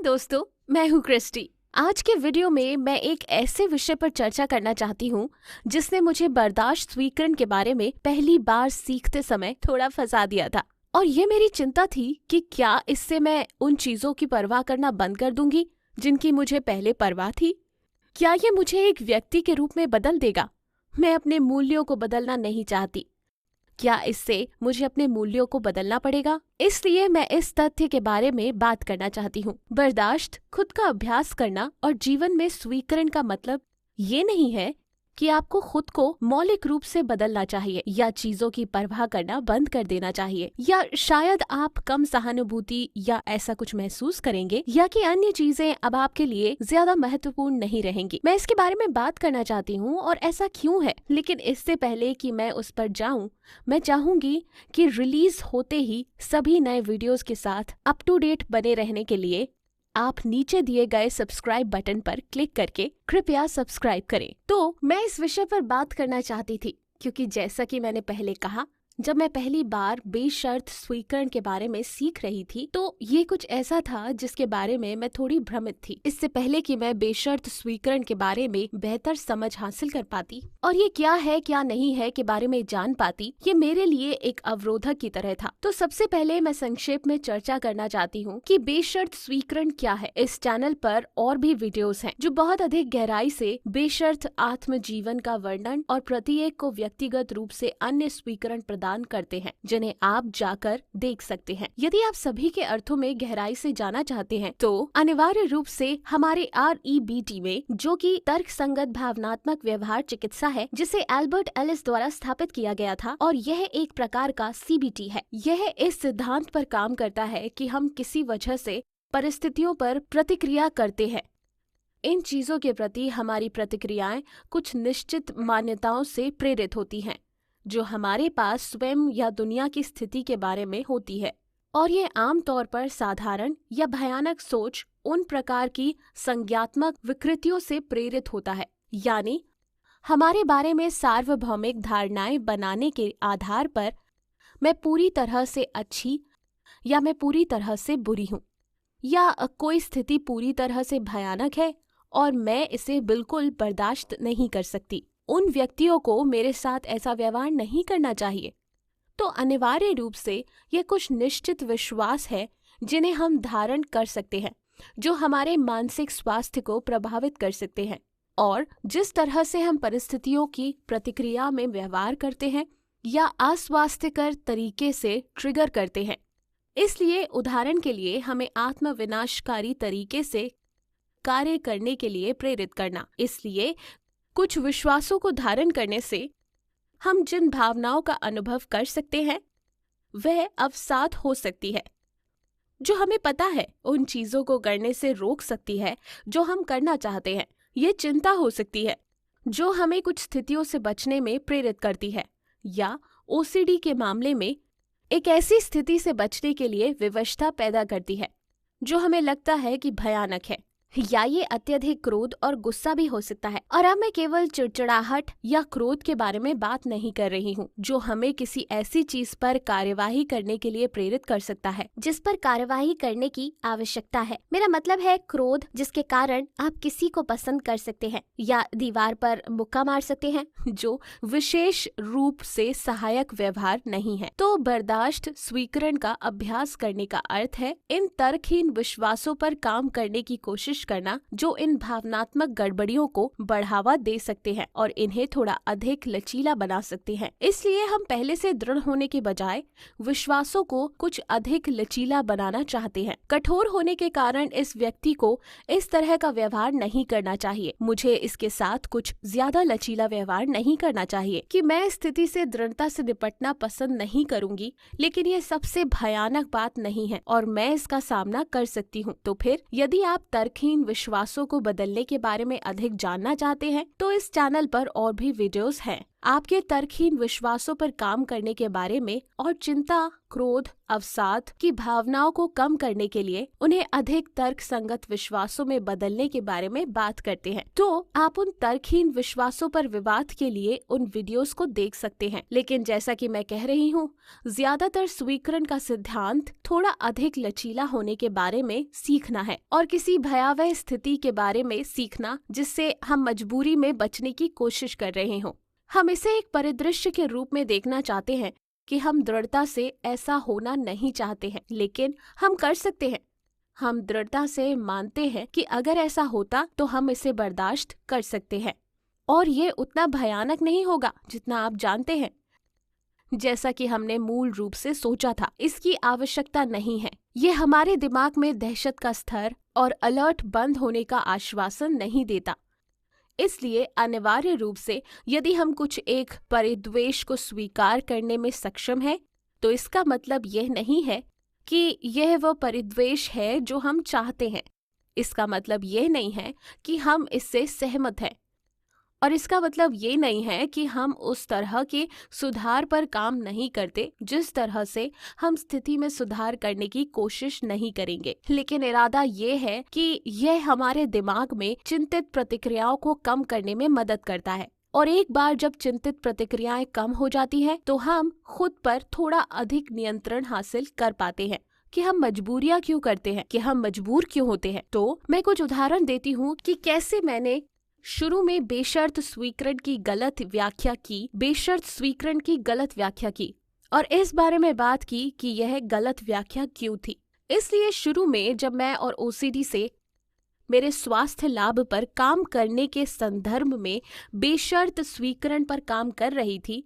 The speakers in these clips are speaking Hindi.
दोस्तों, मैं हूँ क्रिस्टी। आज के वीडियो में मैं एक ऐसे विषय पर चर्चा करना चाहती हूँ जिसने मुझे बर्दाश्त स्वीकरण के बारे में पहली बार सीखते समय थोड़ा फंसा दिया था। और ये मेरी चिंता थी कि क्या इससे मैं उन चीजों की परवाह करना बंद कर दूंगी जिनकी मुझे पहले परवाह थी। क्या ये मुझे एक व्यक्ति के रूप में बदल देगा? मैं अपने मूल्यों को बदलना नहीं चाहती। क्या इससे मुझे अपने मूल्यों को बदलना पड़ेगा? इसलिए मैं इस तथ्य के बारे में बात करना चाहती हूँ। बर्दाश्त, खुद का अभ्यास करना और जीवन में स्वीकरण का मतलब ये नहीं है कि आपको खुद को मौलिक रूप से बदलना चाहिए या चीजों की परवाह करना बंद कर देना चाहिए, या शायद आप कम सहानुभूति या ऐसा कुछ महसूस करेंगे, या कि अन्य चीजें अब आपके लिए ज्यादा महत्वपूर्ण नहीं रहेंगी। मैं इसके बारे में बात करना चाहती हूँ और ऐसा क्यों है। लेकिन इससे पहले कि मैं उस पर जाऊँ, मैं चाहूंगी कि रिलीज होते ही सभी नए वीडियोस के साथ अप टू डेट बने रहने के लिए आप नीचे दिए गए सब्सक्राइब बटन पर क्लिक करके कृपया सब्सक्राइब करें। तो मैं इस विषय पर बात करना चाहती थी क्योंकि जैसा कि मैंने पहले कहा, जब मैं पहली बार बेशर्त स्वीकरण के बारे में सीख रही थी तो ये कुछ ऐसा था जिसके बारे में मैं थोड़ी भ्रमित थी। इससे पहले कि मैं बेशर्त स्वीकरण के बारे में बेहतर समझ हासिल कर पाती और ये क्या है क्या नहीं है के बारे में जान पाती, ये मेरे लिए एक अवरोधक की तरह था। तो सबसे पहले मैं संक्षेप में चर्चा करना चाहती हूँ कि बेशर्त स्वीकरण क्या है। इस चैनल पर और भी वीडियोस हैं जो बहुत अधिक गहराई से बेशर्त आत्म जीवन का वर्णन और प्रत्येक को व्यक्तिगत रूप से अन्य स्वीकरण प्रदान करते हैं, जिन्हें आप जाकर देख सकते हैं। यदि आप सभी के अर्थों में गहराई से जाना चाहते हैं तो अनिवार्य रूप से हमारे REBT में, जो कि तर्क संगत भावनात्मक व्यवहार चिकित्सा है, जिसे एल्बर्ट एलिस द्वारा स्थापित किया गया था, और यह एक प्रकार का CBT है। यह इस सिद्धांत पर काम करता है कि हम किसी वजह से परिस्थितियों पर प्रतिक्रिया करते हैं। इन चीजों के प्रति हमारी प्रतिक्रियाएं कुछ निश्चित मान्यताओं से प्रेरित होती हैं जो हमारे पास स्वयं या दुनिया की स्थिति के बारे में होती है, और ये आमतौर पर साधारण या भयानक सोच उन प्रकार की संज्ञात्मक विकृतियों से प्रेरित होता है, यानी हमारे बारे में सार्वभौमिक धारणाएं बनाने के आधार पर मैं पूरी तरह से अच्छी या मैं पूरी तरह से बुरी हूँ, या कोई स्थिति पूरी तरह से भयानक है और मैं इसे बिल्कुल बर्दाश्त नहीं कर सकती। उन व्यक्तियों को मेरे साथ ऐसा व्यवहार नहीं करना चाहिए। तो अनिवार्य रूप से यह कुछ निश्चित विश्वास है जिन्हें हम धारण कर सकते हैं, जो हमारे मानसिक स्वास्थ्य को प्रभावित कर सकते हैं और जिस तरह से हम परिस्थितियों की प्रतिक्रिया में व्यवहार करते हैं या अस्वास्थ्यकर तरीके से ट्रिगर करते हैं। इसलिए उदाहरण के लिए हमें आत्मविनाशकारी तरीके से कार्य करने के लिए प्रेरित करना। इसलिए कुछ विश्वासों को धारण करने से हम जिन भावनाओं का अनुभव कर सकते हैं वह अवसाद हो सकती है, जो हमें पता है उन चीजों को करने से रोक सकती है जो हम करना चाहते हैं। ये चिंता हो सकती है जो हमें कुछ स्थितियों से बचने में प्रेरित करती है, या OCD के मामले में एक ऐसी स्थिति से बचने के लिए विवशता पैदा करती है जो हमें लगता है कि भयानक है, या ये अत्यधिक क्रोध और गुस्सा भी हो सकता है। और अब मैं केवल चिड़चिड़ाहट या क्रोध के बारे में बात नहीं कर रही हूँ जो हमें किसी ऐसी चीज पर कार्यवाही करने के लिए प्रेरित कर सकता है जिस पर कार्यवाही करने की आवश्यकता है। मेरा मतलब है क्रोध जिसके कारण आप किसी को पसंद कर सकते हैं या दीवार पर मुक्का मार सकते हैं, जो विशेष रूप से सहायक व्यवहार नहीं है। तो बर्दाश्त स्वीकरण का अभ्यास करने का अर्थ है इन तर्कहीन विश्वासों पर काम करने की कोशिश करना जो इन भावनात्मक गड़बड़ियों को बढ़ावा दे सकते हैं और इन्हें थोड़ा अधिक लचीला बना सकते हैं। इसलिए हम पहले से दृढ़ होने के बजाय विश्वासों को कुछ अधिक लचीला बनाना चाहते हैं। कठोर होने के कारण इस व्यक्ति को इस तरह का व्यवहार नहीं करना चाहिए, मुझे इसके साथ कुछ ज्यादा लचीला व्यवहार नहीं करना चाहिए, कि मैं स्थिति से दृढ़ता से निपटना पसंद नहीं करूंगी, लेकिन यह सबसे भयानक बात नहीं है और मैं इसका सामना कर सकती हूँ। तो फिर यदि आप तर्कहीन विश्वासों को बदलने के बारे में अधिक जानना चाहते हैं तो इस चैनल पर और भी वीडियोस हैं। आपके तर्कहीन विश्वासों पर काम करने के बारे में और चिंता, क्रोध, अवसाद की भावनाओं को कम करने के लिए उन्हें अधिक तर्क संगत विश्वासों में बदलने के बारे में बात करते हैं। तो आप उन तर्कहीन विश्वासों पर विवाद के लिए उन वीडियोस को देख सकते हैं। लेकिन जैसा कि मैं कह रही हूँ, ज्यादातर स्वीकरण का सिद्धांत थोड़ा अधिक लचीला होने के बारे में सीखना है और किसी भयावह स्थिति के बारे में सीखना जिससे हम मजबूरी में बचने की कोशिश कर रहे हों। हम इसे एक परिदृश्य के रूप में देखना चाहते हैं कि हम दृढ़ता से ऐसा होना नहीं चाहते हैं, लेकिन हम कर सकते हैं। हम दृढ़ता से मानते हैं कि अगर ऐसा होता तो हम इसे बर्दाश्त कर सकते हैं और ये उतना भयानक नहीं होगा जितना आप जानते हैं। जैसा कि हमने मूल रूप से सोचा था, इसकी आवश्यकता नहीं है। ये हमारे दिमाग में दहशत का स्तर और अलर्ट बंद होने का आश्वासन नहीं देता। इसलिए अनिवार्य रूप से यदि हम कुछ एक परिद्वेष को स्वीकार करने में सक्षम हैं, तो इसका मतलब यह नहीं है कि यह वह परिद्वेष है जो हम चाहते हैं। इसका मतलब यह नहीं है कि हम इससे सहमत हैं और इसका मतलब ये नहीं है कि हम उस तरह के सुधार पर काम नहीं करते जिस तरह से हम स्थिति में सुधार करने की कोशिश नहीं करेंगे। लेकिन इरादा ये है कि यह हमारे दिमाग में चिंतित प्रतिक्रियाओं को कम करने में मदद करता है और एक बार जब चिंतित प्रतिक्रियाएं कम हो जाती हैं, तो हम खुद पर थोड़ा अधिक नियंत्रण हासिल कर पाते हैं। कि हम मजबूरियां क्यों करते हैं, कि हम मजबूर क्यों होते हैं। तो मैं कुछ उदाहरण देती हूँ कि कैसे मैंने शुरू में बेशर्त स्वीकरण की गलत व्याख्या की और इस बारे में बात की कि यह गलत व्याख्या क्यों थी। इसलिए शुरू में जब मैं और ओसीडी से मेरे स्वास्थ्य लाभ पर काम करने के संदर्भ में बेशर्त स्वीकरण पर काम कर रही थी,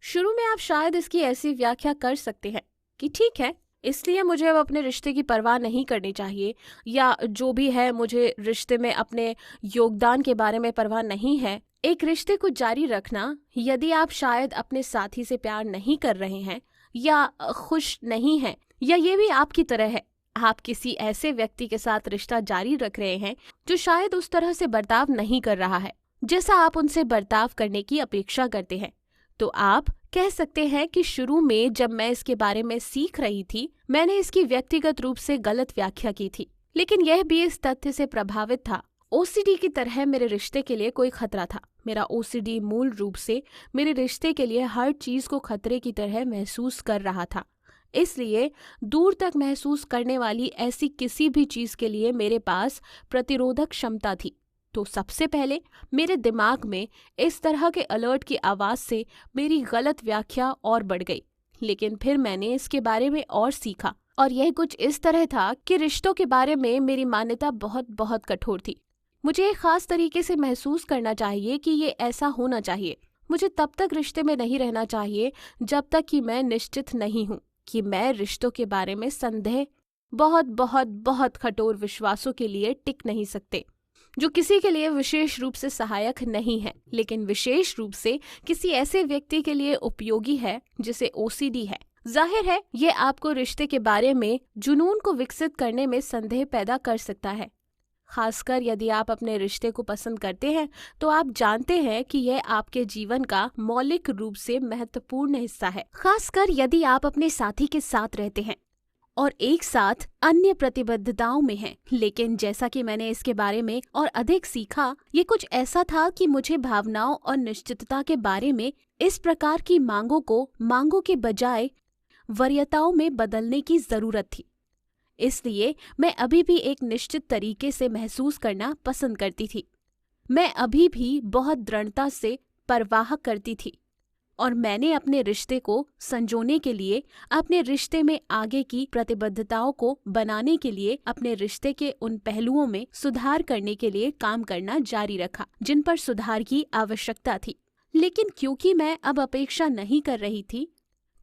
शुरू में आप शायद इसकी ऐसी व्याख्या कर सकते हैं कि ठीक है, इसलिए मुझे अब अपने रिश्ते की परवाह नहीं करनी चाहिए, या जो भी है मुझे रिश्ते में अपने योगदान के बारे में परवाह नहीं है। एक रिश्ते को जारी रखना, यदि आप शायद अपने साथी से प्यार नहीं कर रहे हैं या खुश नहीं हैं, या ये भी आपकी तरह है, आप किसी ऐसे व्यक्ति के साथ रिश्ता जारी रख रहे हैं जो शायद उस तरह से बर्ताव नहीं कर रहा है जैसा आप उनसे बर्ताव करने की अपेक्षा करते हैं, तो आप कह सकते हैं कि शुरू में जब मैं इसके बारे में सीख रही थी, मैंने इसकी व्यक्तिगत रूप से गलत व्याख्या की थी। लेकिन यह भी इस तथ्य से प्रभावित था, ओसीडी की तरह मेरे रिश्ते के लिए कोई खतरा था। मेरा ओसीडी मूल रूप से मेरे रिश्ते के लिए हर चीज को खतरे की तरह महसूस कर रहा था। इसलिए दूर तक महसूस करने वाली ऐसी किसी भी चीज के लिए मेरे पास प्रतिरोधक क्षमता थी। तो सबसे पहले मेरे दिमाग में इस तरह के अलर्ट की आवाज से मेरी गलत व्याख्या और बढ़ गई। लेकिन फिर मैंने इसके बारे में और सीखा और यह कुछ इस तरह था कि रिश्तों के बारे में मेरी मान्यता बहुत बहुत कठोर थी। मुझे एक खास तरीके से महसूस करना चाहिए कि ये ऐसा होना चाहिए। मुझे तब तक रिश्ते में नहीं रहना चाहिए जब तक कि मैं निश्चित नहीं हूँ कि मैं रिश्तों के बारे में संदेह बहुत बहुत बहुत कठोर विश्वासों के लिए टिक नहीं सकते, जो किसी के लिए विशेष रूप से सहायक नहीं है, लेकिन विशेष रूप से किसी ऐसे व्यक्ति के लिए उपयोगी है जिसे ओसीडी है। जाहिर है ये आपको रिश्ते के बारे में जुनून को विकसित करने में संदेह पैदा कर सकता है, खासकर यदि आप अपने रिश्ते को पसंद करते हैं, तो आप जानते हैं कि यह आपके जीवन का मौलिक रूप से महत्वपूर्ण हिस्सा है, खासकर यदि आप अपने साथी के साथ रहते हैं और एक साथ अन्य प्रतिबद्धताओं में हैं। लेकिन जैसा कि मैंने इसके बारे में और अधिक सीखा, ये कुछ ऐसा था कि मुझे भावनाओं और निश्चितता के बारे में इस प्रकार की मांगों के बजाय वरीयताओं में बदलने की जरूरत थी। इसलिए मैं अभी भी एक निश्चित तरीके से महसूस करना पसंद करती थी। मैं अभी भी बहुत दृढ़ता से परवाह करती थी और मैंने अपने रिश्ते को संजोने के लिए, अपने रिश्ते में आगे की प्रतिबद्धताओं को बनाने के लिए, अपने रिश्ते के उन पहलुओं में सुधार करने के लिए काम करना जारी रखा जिन पर सुधार की आवश्यकता थी। लेकिन क्योंकि मैं अब अपेक्षा नहीं कर रही थी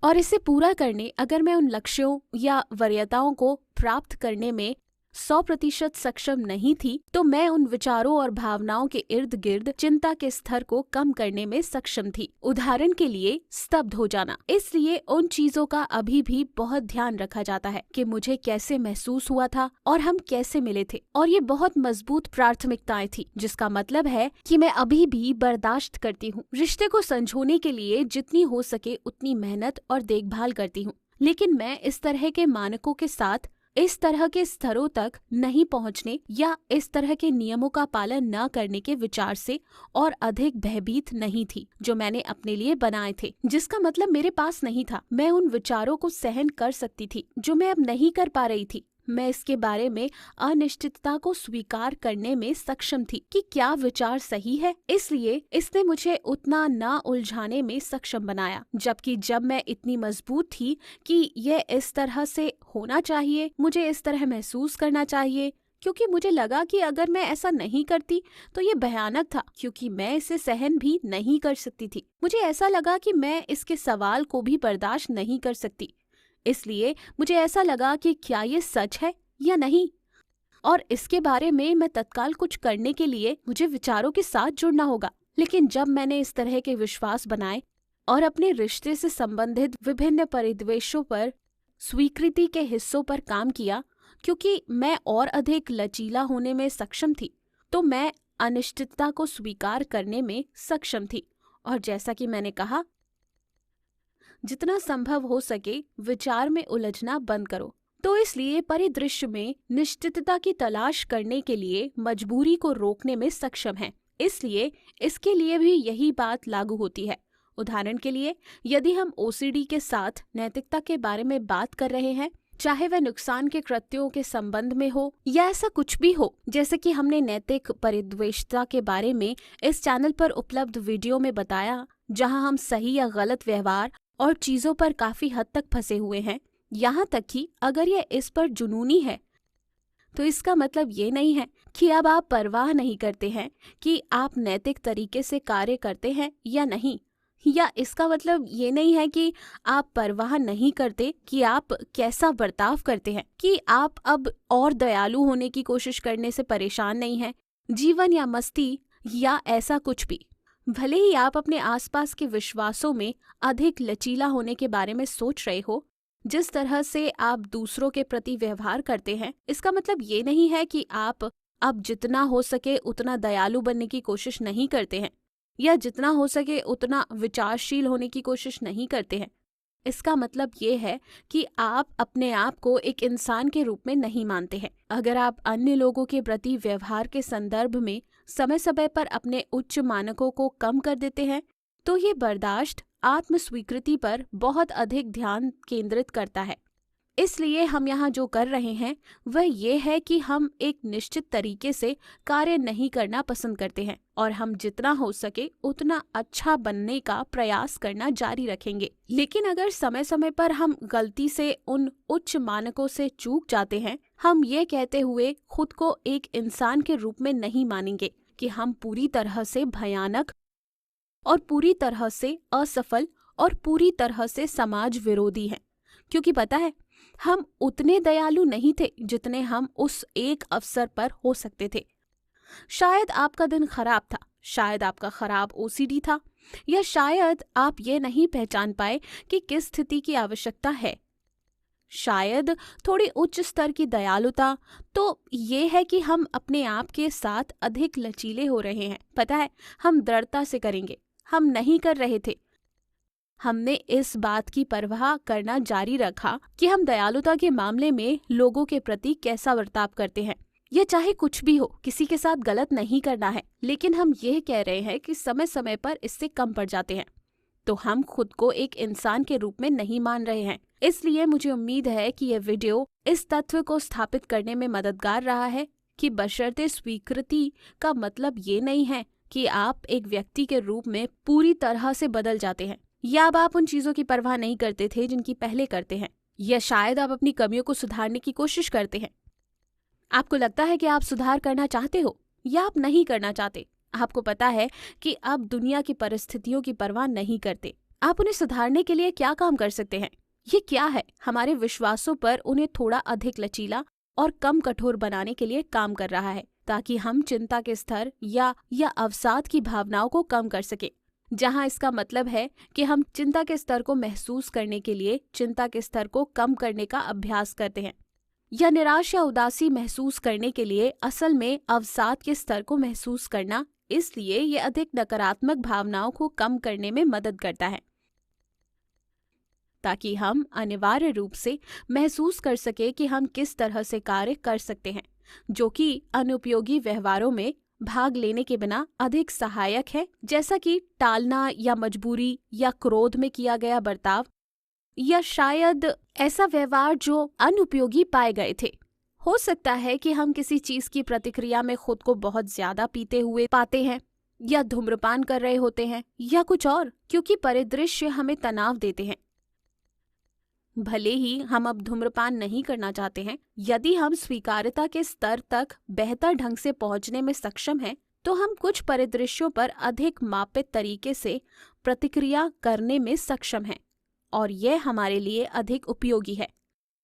और इसे पूरा करने, अगर मैं उन लक्ष्यों या वरीयताओं को प्राप्त करने में 100% सक्षम नहीं थी, तो मैं उन विचारों और भावनाओं के इर्द गिर्द चिंता के स्तर को कम करने में सक्षम थी। उदाहरण के लिए स्तब्ध हो जाना। इसलिए उन चीजों का अभी भी बहुत ध्यान रखा जाता है कि मुझे कैसे महसूस हुआ था और हम कैसे मिले थे, और ये बहुत मजबूत प्राथमिकताएं थी, जिसका मतलब है कि मैं अभी भी बर्दाश्त करती हूँ। रिश्ते को संजोने के लिए जितनी हो सके उतनी मेहनत और देखभाल करती हूँ, लेकिन मैं इस तरह के मानकों के साथ इस तरह के स्तरों तक नहीं पहुंचने या इस तरह के नियमों का पालन न करने के विचार से और अधिक भयभीत नहीं थी जो मैंने अपने लिए बनाए थे, जिसका मतलब मेरे पास नहीं था। मैं उन विचारों को सहन कर सकती थी जो मैं अब नहीं कर पा रही थी। मैं इसके बारे में अनिश्चितता को स्वीकार करने में सक्षम थी कि क्या विचार सही है, इसलिए इसने मुझे उतना ना उलझाने में सक्षम बनाया। जबकि जब मैं इतनी मजबूत थी कि यह इस तरह से होना चाहिए, मुझे इस तरह महसूस करना चाहिए, क्योंकि मुझे लगा कि अगर मैं ऐसा नहीं करती तो ये भयानक था, क्योंकि मैं इसे सहन भी नहीं कर सकती थी। मुझे ऐसा लगा कि मैं इसके सवाल को भी बर्दाश्त नहीं कर सकती, इसलिए मुझे ऐसा लगा कि क्या ये सच है या नहीं, और इसके बारे में मैं तत्काल कुछ करने के लिए मुझे विचारों के साथ जुड़ना होगा। लेकिन जब मैंने इस तरह के विश्वास बनाए और अपने रिश्ते से संबंधित विभिन्न परिदृश्यों पर स्वीकृति के हिस्सों पर काम किया, क्योंकि मैं और अधिक लचीला होने में सक्षम थी, तो मैं अनिश्चितता को स्वीकार करने में सक्षम थी। और जैसा कि मैंने कहा, जितना संभव हो सके विचार में उलझना बंद करो। तो इसलिए परिदृश्य में निश्चितता की तलाश करने के लिए मजबूरी को रोकने में सक्षम है। इसलिए इसके लिए भी यही बात लागू होती है। उदाहरण के लिए, यदि हम ओसीडी के साथ नैतिकता के बारे में बात कर रहे हैं, चाहे वह नुकसान के कृत्यों के संबंध में हो या ऐसा कुछ भी हो, जैसे कि हमने नैतिक परिद्वेषता के बारे में इस चैनल पर उपलब्ध वीडियो में बताया, जहां हम सही या गलत व्यवहार और चीजों पर काफी हद तक फंसे हुए हैं। यहाँ तक कि अगर यह इस पर जुनूनी है, तो इसका मतलब ये नहीं है कि अब आप परवाह नहीं करते हैं कि आप नैतिक तरीके से कार्य करते हैं या नहीं, या इसका मतलब ये नहीं है कि आप परवाह नहीं करते कि आप कैसा बर्ताव करते हैं, कि आप अब और दयालु होने की कोशिश करने से परेशान नहीं हैं, जीवन या मस्ती या ऐसा कुछ भी। भले ही आप अपने आसपास के विश्वासों में अधिक लचीला होने के बारे में सोच रहे हो, जिस तरह से आप दूसरों के प्रति व्यवहार करते हैं, इसका मतलब ये नहीं है कि आप अब जितना हो सके उतना दयालु बनने की कोशिश नहीं करते हैं, या जितना हो सके उतना विचारशील होने की कोशिश नहीं करते हैं। इसका मतलब ये है कि आप अपने आप को एक इंसान के रूप में नहीं मानते हैं। अगर आप अन्य लोगों के प्रति व्यवहार के संदर्भ में समय समय पर अपने उच्च मानकों को कम कर देते हैं, तो ये बर्दाश्त आत्म स्वीकृति पर बहुत अधिक ध्यान केंद्रित करता है। इसलिए हम यहाँ जो कर रहे हैं वह ये है कि हम एक निश्चित तरीके से कार्य नहीं करना पसंद करते हैं, और हम जितना हो सके उतना अच्छा बनने का प्रयास करना जारी रखेंगे। लेकिन अगर समय समय पर हम गलती से उन उच्च मानकों से चूक जाते हैं, हम ये कहते हुए खुद को एक इंसान के रूप में नहीं मानेंगे कि हम पूरी तरह से भयानक और पूरी तरह से असफल और पूरी तरह से समाज विरोधी हैं, क्योंकि पता है, हम उतने दयालु नहीं थे जितने हम उस एक अवसर पर हो सकते थे। शायद आपका दिन खराब था, शायद आपका खराब ओसीडी था, या शायद आप ये नहीं पहचान पाए कि किस स्थिति की आवश्यकता है। शायद थोड़ी उच्च स्तर की दयालुता तो ये है कि हम अपने आप के साथ अधिक लचीले हो रहे हैं। पता है, हम दृढ़ता से करेंगे, हम नहीं कर रहे थे। हमने इस बात की परवाह करना जारी रखा कि हम दयालुता के मामले में लोगों के प्रति कैसा बर्ताव करते हैं। यह चाहे कुछ भी हो, किसी के साथ गलत नहीं करना है, लेकिन हम यह कह रहे हैं कि समय समय पर इससे कम पड़ जाते हैं, तो हम खुद को एक इंसान के रूप में नहीं मान रहे हैं। इसलिए मुझे उम्मीद है कि यह वीडियो इस तथ्य को स्थापित करने में मददगार रहा है कि बशर्ते स्वीकृति का मतलब ये नहीं है कि आप एक व्यक्ति के रूप में पूरी तरह से बदल जाते हैं, या अब आप उन चीजों की परवाह नहीं करते थे जिनकी पहले करते हैं, या शायद आप अपनी कमियों को सुधारने की कोशिश करते हैं। आपको लगता है कि आप सुधार करना चाहते हो, या आप नहीं करना चाहते। आपको पता है कि आप दुनिया की परिस्थितियों की परवाह नहीं करते। आप उन्हें सुधारने के लिए क्या काम कर सकते हैं? ये क्या है? हमारे विश्वासों पर उन्हें थोड़ा अधिक लचीला और कम कठोर बनाने के लिए काम कर रहा है, ताकि हम चिंता के स्तर या अवसाद की भावनाओं को कम कर सके। जहां इसका मतलब है कि हम चिंता के स्तर को महसूस करने के लिए चिंता के स्तर को कम करने का अभ्यास करते हैं, या निराश या उदासी महसूस करने के लिए असल में अवसाद के स्तर को महसूस करना। इसलिए ये अधिक नकारात्मक भावनाओं को कम करने में मदद करता है, ताकि हम अनिवार्य रूप से महसूस कर सके कि हम किस तरह से कार्य कर सकते हैं, जो कि अनुपयोगी व्यवहारों में भाग लेने के बिना अधिक सहायक है, जैसा कि टालना या मजबूरी या क्रोध में किया गया बर्ताव, या शायद ऐसा व्यवहार जो अनुपयोगी पाए गए थे। हो सकता है कि हम किसी चीज की प्रतिक्रिया में खुद को बहुत ज्यादा पीते हुए पाते हैं, या धूम्रपान कर रहे होते हैं, या कुछ और, क्योंकि परिदृश्य हमें तनाव देते हैं। भले ही हम अब धूम्रपान नहीं करना चाहते हैं, यदि हम स्वीकार्यता के स्तर तक बेहतर ढंग से पहुंचने में सक्षम हैं, तो हम कुछ परिदृश्यों पर अधिक मापित तरीके से प्रतिक्रिया करने में सक्षम हैं, और यह हमारे लिए अधिक उपयोगी है।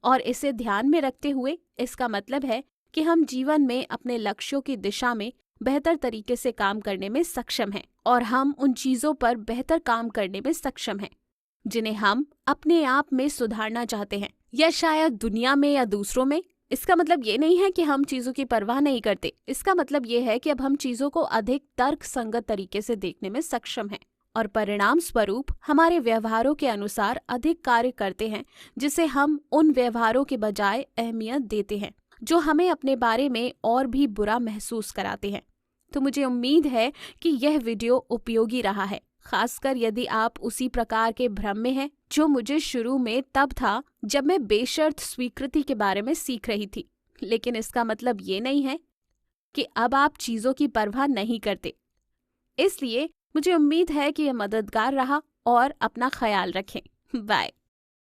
और इसे ध्यान में रखते हुए इसका मतलब है कि हम जीवन में अपने लक्ष्यों की दिशा में बेहतर तरीके से काम करने में सक्षम हैं, और हम उन चीजों पर बेहतर काम करने में सक्षम हैं जिन्हें हम अपने आप में सुधारना चाहते हैं, या शायद दुनिया में या दूसरों में। इसका मतलब ये नहीं है कि हम चीजों की परवाह नहीं करते। इसका मतलब ये है कि अब हम चीजों को अधिक तर्कसंगत तरीके से देखने में सक्षम हैं, और परिणाम स्वरूप हमारे व्यवहारों के अनुसार अधिक कार्य करते हैं, जिसे हम उन व्यवहारों के बजाय अहमियत देते हैं जो हमें अपने बारे में और भी बुरा महसूस कराते हैं। तो मुझे उम्मीद है कि यह वीडियो उपयोगी रहा है, खासकर यदि आप उसी प्रकार के भ्रम में हैं जो मुझे शुरू में तब था जब मैं बेशर्त स्वीकृति के बारे में सीख रही थी। लेकिन इसका मतलब ये नहीं है कि अब आप चीजों की परवाह नहीं करते। इसलिए मुझे उम्मीद है कि यह मददगार रहा, और अपना ख्याल रखें। बाय।